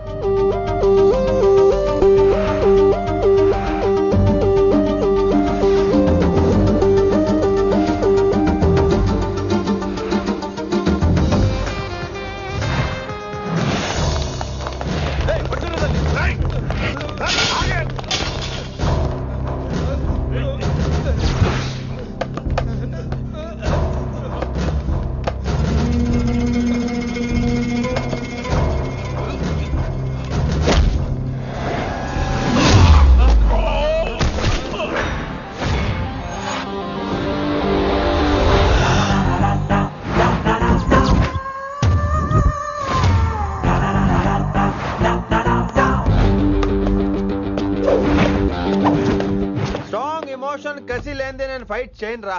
G: కసి లేదే నేను ఫైట్ చేయను రా.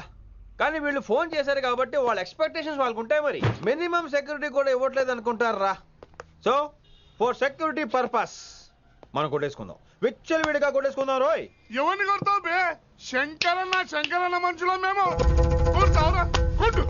G: కానీ వీళ్ళు ఫోన్ చేశారు కాబట్టి వాళ్ళ ఎక్స్పెక్టేషన్స్ వాళ్ళకు ఉంటాయి. మరి మినిమం సెక్యూరిటీ కూడా ఇవ్వట్లేదు అనుకుంటారు రా. సో ఫర్ సెక్యూరిటీ పర్పస్ మనం కొట్టేసుకుందాం, విచ్చలు విడిగా కొట్టేసుకుందాం. రోయ్
V: ఎవరిని కొడతావు బే? శంకరన్న మనుషులో మేము. కొడతావురా, కొట్టు.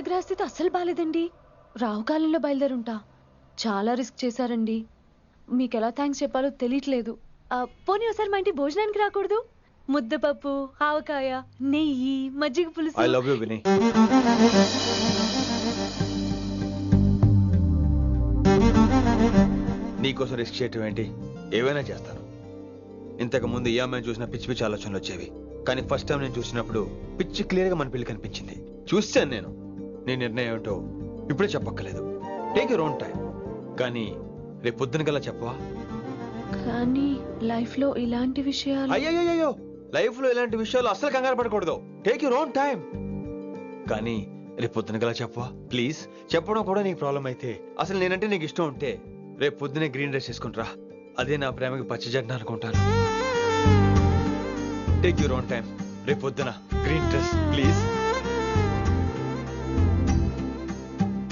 A: గ్రహస్థితి అస్సలు బాలేదండి. రావుకాలంలో బయలుదేరుంటా. చాలా రిస్క్ చేశారండి. మీకు ఎలా థ్యాంక్స్ చెప్పాలో తెలియట్లేదు. పోనీ ఒకసారి మా ఇంటి భోజనానికి రాకూడదు? ముద్దపప్పు, ఆవకాయ, నెయ్యి, మజ్జిగ పులుసు.
G: ఐ లవ్ యు విని. నీకోసం రిస్క్ చేయటం ఏంటి? ఏవైనా చేస్తాను. ఇంతకు ముందు ఈ అమ్మాయిని చూసిన పిచ్చి పిచ్చి ఆలోచనలు వచ్చేవి, కానీ ఫస్ట్ టైం నేను చూసినప్పుడు పిచ్చి క్లియర్ గా మన పెళ్లి కనిపించింది. చూశాను నేను. నీ నిర్ణయం ఏమిటో ఇప్పుడే చెప్పక్కర్లేదు. Take your own time. కానీ రేపు పొద్దున గల చెప్పవా?
A: కానీ లైఫ్ లో ఇలాంటి విషయాలు.
G: అయ్యో, లైఫ్ లో ఇలాంటి విషయాలు అసలు కంగారు పడకూడదు. Take your own time. కానీ రేపు పొద్దున గల చెప్పవా ప్లీజ్? చెప్పడం కూడా నీకు ప్రాబ్లం అయితే, అసలు నేనంటే నీకు ఇష్టం ఉంటే రేపు పొద్దునే గ్రీన్ డ్రెస్ చేసుకుంటారా. అదే నా ప్రేమకి పచ్చి జెండా అనుకుంటాను. Take your own time. రేపు పొద్దున గ్రీన్ డ్రెస్ ప్లీజ్.